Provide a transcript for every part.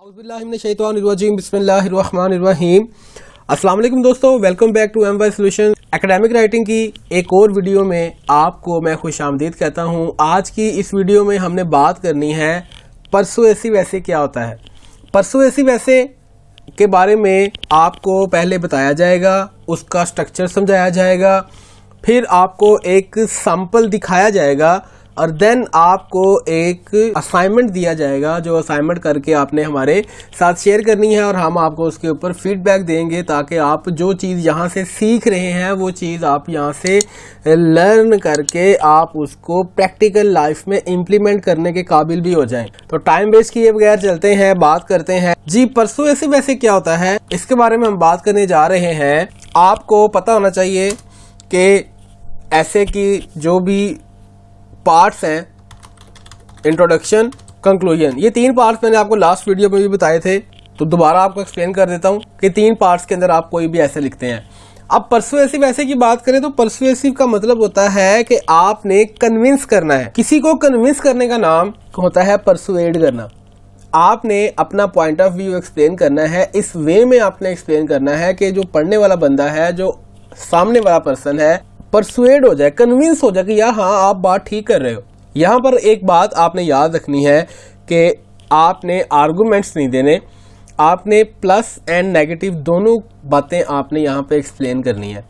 औज़ुबिल्लाहिमिनश्शैतानिर्रजीम बिस्मिल्लाहिर्रहमानिर्रहीम। अस्सलाम वालेकुम दोस्तों, welcome back to MY solution. Academic writing की एक और वीडियो में आपको मैं खुशामदीद कहता हूँ। आज की इस वीडियो में हमने बात करनी है परसुएसिव एसे क्या होता है। परसुएसिव एसे के बारे में आपको पहले बताया जाएगा, उसका स्ट्रक्चर समझाया जाएगा, फिर आपको एक सैंपल दिखाया जाएगा और देन आपको एक असाइनमेंट दिया जाएगा, जो असाइनमेंट करके आपने हमारे साथ शेयर करनी है और हम आपको उसके ऊपर फीडबैक देंगे ताकि आप जो चीज़ यहाँ से सीख रहे हैं वो चीज़ आप यहाँ से लर्न करके आप उसको प्रैक्टिकल लाइफ में इम्प्लीमेंट करने के काबिल भी हो जाएं। तो टाइम वेस्ट किए बगैर चलते हैं, बात करते हैं जी परसुएसिव एसे क्या होता है। इसके बारे में हम बात करने जा रहे हैं। आपको पता होना चाहिए कि एसे की जो भी पार्ट्स हैं, इंट्रोडक्शन, कंक्लूजन, ये तीन पार्ट्स मैंने आपको लास्ट वीडियो में भी बताए थे, तो दोबारा आपको एक्सप्लेन कर देता हूं कि तीन पार्ट्स के अंदर आप कोई भी ऐसे लिखते हैं। अब परसुएसिव ऐसे की बात करें तो परसुएसिव का मतलब होता है कि आपने कन्विंस करना है। किसी को कन्विंस करने का नाम होता है परसुएड करना। आपने अपना पॉइंट ऑफ व्यू एक्सप्लेन करना है, इस वे में आपने एक्सप्लेन करना है कि जो पढ़ने वाला बंदा है, जो सामने वाला पर्सन है, परसुएड हो जाए, कन्विंस हो जाए कि यार हाँ आप बात ठीक कर रहे हो। यहाँ पर एक बात आपने याद रखनी है कि आपने आर्गुमेंट्स नहीं देने, आपने प्लस एंड नेगेटिव दोनों बातें आपने यहाँ पे एक्सप्लेन करनी है।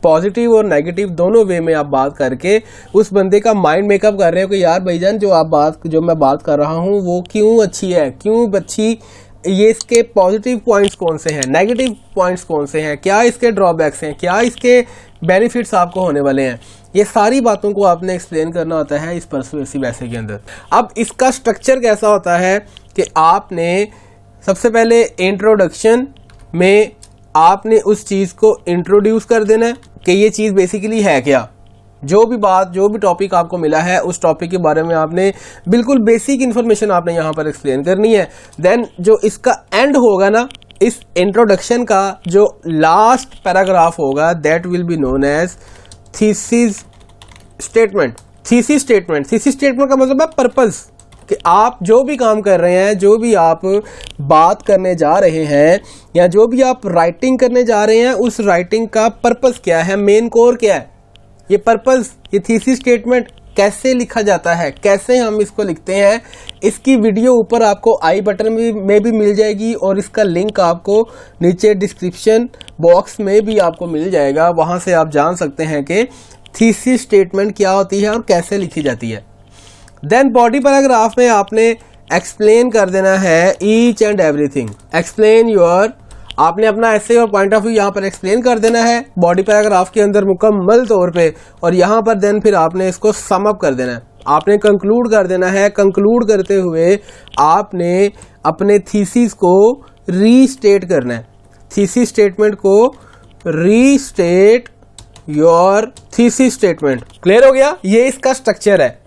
पॉजिटिव और नेगेटिव दोनों वे में आप बात करके उस बंदे का माइंड मेकअप कर रहे हो कि यार भाईजान जो मैं बात कर रहा हूँ वो क्यों अच्छी है, क्यों अच्छी, ये इसके पॉजिटिव पॉइंट्स कौन से हैं, नेगेटिव पॉइंट्स कौन से हैं, क्या इसके ड्रॉबैक्स हैं, क्या इसके बेनिफिट्स आपको होने वाले हैं। ये सारी बातों को आपने एक्सप्लेन करना होता है इस परसुएसिव एसे के अंदर। अब इसका स्ट्रक्चर कैसा होता है कि आपने सबसे पहले इंट्रोडक्शन में आपने उस चीज़ को इंट्रोड्यूस कर देना है कि ये चीज़ बेसिकली है क्या। जो भी टॉपिक आपको मिला है उस टॉपिक के बारे में आपने बिल्कुल बेसिक इन्फॉर्मेशन आपने यहाँ पर एक्सप्लेन करनी है। देन जो इसका एंड होगा ना, इस इंट्रोडक्शन का जो लास्ट पैराग्राफ होगा, that will be known as thesis statement. Thesis statement का मतलब है पर्पस, कि आप जो भी काम कर रहे हैं, जो भी आप बात करने जा रहे हैं या जो भी आप राइटिंग करने जा रहे हैं, उस राइटिंग का पर्पस क्या है, मेन कोर क्या है। ये पर्पस, ये थीसिस स्टेटमेंट कैसे लिखा जाता है, कैसे हम इसको लिखते हैं, इसकी वीडियो ऊपर आपको आई बटन में भी मिल जाएगी और इसका लिंक आपको नीचे डिस्क्रिप्शन बॉक्स में भी आपको मिल जाएगा। वहां से आप जान सकते हैं कि थीसिस स्टेटमेंट क्या होती है और कैसे लिखी जाती है। देन बॉडी पैराग्राफ में आपने एक्सप्लेन कर देना है each and everything. Explain your, आपने अपना ऐसे और पॉइंट ऑफ व्यू यहाँ पर एक्सप्लेन कर देना है बॉडी पैराग्राफ के अंदर मुकम्मल तौर पे, और यहाँ पर देन फिर आपने इसको सम अप कर देना है, आपने कंक्लूड कर देना है। कंक्लूड करते हुए आपने अपने थीसिस को रीस्टेट करना है। थीसिस स्टेटमेंट को restate your thesis statement. Clear हो गया? ये इसका स्ट्रक्चर है।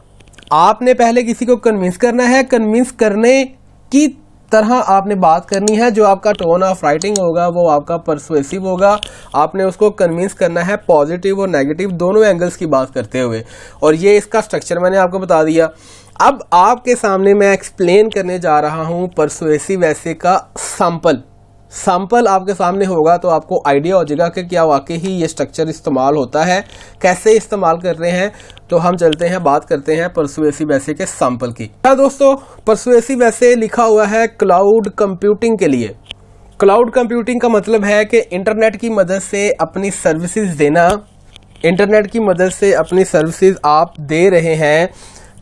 आपने पहले किसी को कन्विंस करना है, कन्विंस करने की तरह आपने बात करनी है, जो आपका टोन ऑफ राइटिंग होगा वो आपका परसुएसिव होगा। आपने उसको कन्विंस करना है पॉजिटिव और नेगेटिव दोनों एंगल्स की बात करते हुए, और ये इसका स्ट्रक्चर मैंने आपको बता दिया। अब आपके सामने मैं एक्सप्लेन करने जा रहा हूं परसुएसिव एसे का सैंपल आपके सामने होगा तो आपको आइडिया हो जाएगा कि क्या वाकई ही ये स्ट्रक्चर इस्तेमाल होता है, कैसे इस्तेमाल कर रहे हैं। तो हम चलते हैं, बात करते हैं परसुएसिव एसे के सैंपल की। दोस्तों, परसुएसिव एसे लिखा हुआ है क्लाउड कंप्यूटिंग के लिए। क्लाउड कंप्यूटिंग का मतलब है कि इंटरनेट की मदद से अपनी सर्विसेज देना। इंटरनेट की मदद से अपनी सर्विसेज आप दे रहे हैं,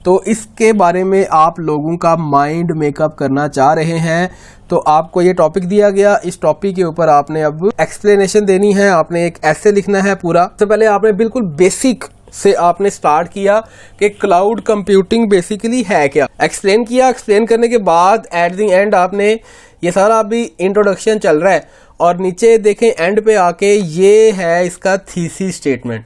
तो इसके बारे में आप लोगों का माइंड मेकअप करना चाह रहे हैं। तो आपको ये टॉपिक दिया गया, इस टॉपिक के ऊपर आपने अब एक्सप्लेनेशन देनी है, आपने एक ऐसे लिखना है पूरा। सबसे पहले आपने बिल्कुल बेसिक से आपने स्टार्ट किया कि क्लाउड कंप्यूटिंग बेसिकली है क्या, एक्सप्लेन किया। एक्सप्लेन करने के बाद एट द एंड आपने ये सारा अभी इंट्रोडक्शन चल रहा है और नीचे देखें एंड पे आके ये है इसका थीसिस स्टेटमेंट।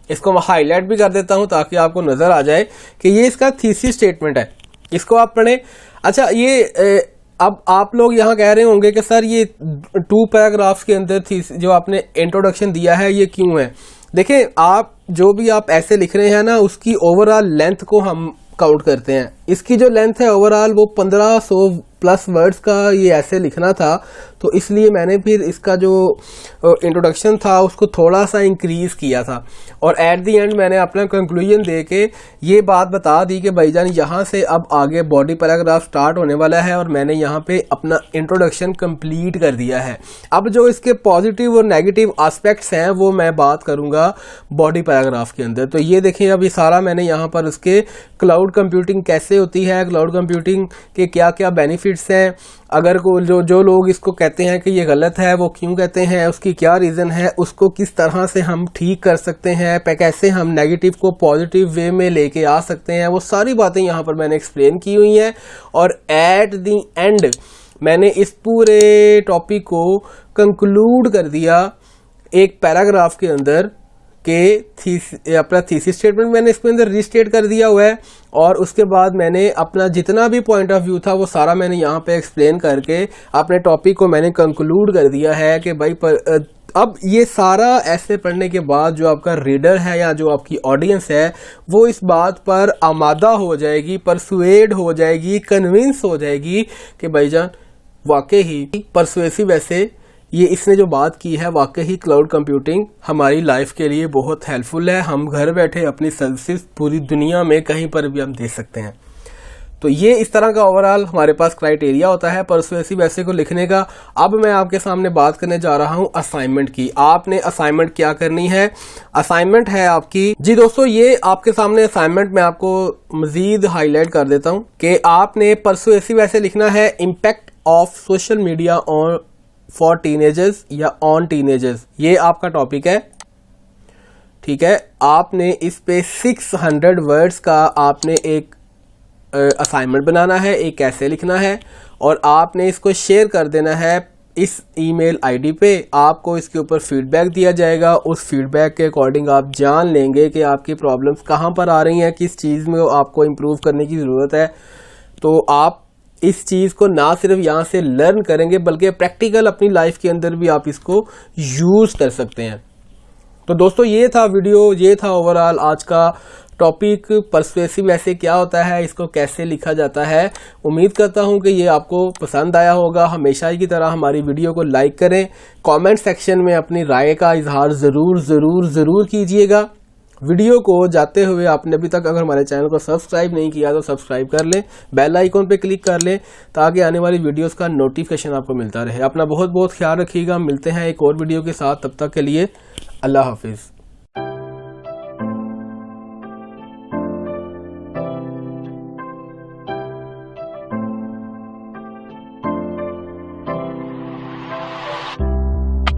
इसको मैं हाईलाइट भी कर देता हूं ताकि आपको नजर आ जाए कि ये इसका थीसिस स्टेटमेंट है। इसको आप पढ़ें। अच्छा, ये अब आप लोग यहाँ कह रहे होंगे कि सर ये 2 पैराग्राफ्स के अंदर जो आपने इंट्रोडक्शन दिया है ये क्यों है। देखें, आप जो भी आप ऐसे लिख रहे हैं ना, उसकी ओवरऑल लेंथ को हम काउंट करते हैं। इसकी जो लेंथ है ओवरऑल वो 1500 प्लस वर्ड्स का ये ऐसे लिखना था, तो इसलिए मैंने फिर इसका जो इंट्रोडक्शन था उसको थोड़ा सा इंक्रीज किया था और एट दी एंड मैंने अपना कंक्लूजन दे के ये बात बता दी कि भाईजान यहाँ से अब आगे बॉडी पैराग्राफ स्टार्ट होने वाला है और मैंने यहाँ पे अपना इंट्रोडक्शन कंप्लीट कर दिया है। अब जो इसके पॉजिटिव और नेगेटिव एस्पेक्ट्स हैं वो मैं बात करूँगा बॉडी पैराग्राफ के अंदर। तो ये देखिए अभी सारा मैंने यहाँ पर उसके क्लाउड कंप्यूटिंग कैसे होती है, क्लाउड कंप्यूटिंग के क्या क्या बेनिफिट्स हैं, अगर जो लोग इसको कहते हैं कि ये गलत है वो क्यों कहते हैं, उसकी क्या रीज़न है, उसको किस तरह से हम ठीक कर सकते हैं, कैसे हम नेगेटिव को पॉजिटिव वे में लेके आ सकते हैं, वो सारी बातें यहाँ पर मैंने एक्सप्लेन की हुई हैं। और एट द एंड मैंने इस पूरे टॉपिक को कंक्लूड कर दिया एक पैराग्राफ के अंदर के अपना थीसिस स्टेटमेंट मैंने इसके अंदर रीस्टेट कर दिया हुआ है और उसके बाद मैंने अपना जितना भी पॉइंट ऑफ व्यू था वो सारा मैंने यहाँ पे एक्सप्लेन करके अपने टॉपिक को मैंने कंक्लूड कर दिया है कि भाई अब ये सारा ऐसे पढ़ने के बाद जो आपका रीडर है या जो आपकी ऑडियंस है वो इस बात पर आमादा हो जाएगी, परसुएड हो जाएगी, कन्विंस हो जाएगी कि भाईजान वाकई ही परसुएसिव ऐसे ये इसने जो बात की है वाकई ही क्लाउड कंप्यूटिंग हमारी लाइफ के लिए बहुत हेल्पफुल है। हम घर बैठे अपनी सर्विसेज पूरी दुनिया में कहीं पर भी हम दे सकते हैं। तो ये इस तरह का ओवरऑल हमारे पास क्राइटेरिया होता है परसुएसिव ऐसे को लिखने का। अब मैं आपके सामने बात करने जा रहा हूं असाइनमेंट की। आपने असाइनमेंट क्या करनी है, असाइनमेंट है आपकी, जी दोस्तों ये आपके सामने असाइनमेंट मैं आपको मजीद हाईलाइट कर देता हूं कि आपने परसुएसिव ऐसे लिखना है impact of social media on for teenagers या ऑन टीनेजर्स, ये आपका टॉपिक है, ठीक है। आपने इस पे 600 वर्ड्स का आपने एक असाइनमेंट बनाना है, एक ऐसे लिखना है और आपने इसको शेयर कर देना है इस ईमेल आईडी पे। आपको इसके ऊपर फीडबैक दिया जाएगा, उस फीडबैक के अकॉर्डिंग आप जान लेंगे कि आपकी प्रॉब्लम्स कहाँ पर आ रही हैं, किस चीज़ में आपको इम्प्रूव करने की ज़रूरत है। तो आप इस चीज़ को ना सिर्फ यहाँ से लर्न करेंगे बल्कि प्रैक्टिकल अपनी लाइफ के अंदर भी आप इसको यूज़ कर सकते हैं। तो दोस्तों ये था वीडियो, ये था ओवरऑल आज का टॉपिक परसुएसिव ऐसे क्या होता है, इसको कैसे लिखा जाता है। उम्मीद करता हूँ कि ये आपको पसंद आया होगा। हमेशा की तरह हमारी वीडियो को लाइक करें, कमेंट सेक्शन में अपनी राय का इजहार ज़रूर कीजिएगा। वीडियो को जाते हुए आपने अभी तक अगर हमारे चैनल को सब्सक्राइब नहीं किया तो सब्सक्राइब कर लें, बेल आइकॉन पे क्लिक कर लें ताकि आने वाली वीडियोस का नोटिफिकेशन आपको मिलता रहे। अपना बहुत बहुत ख्याल रखिएगा, मिलते हैं एक और वीडियो के साथ, तब तक के लिए अल्लाह हाफिज़।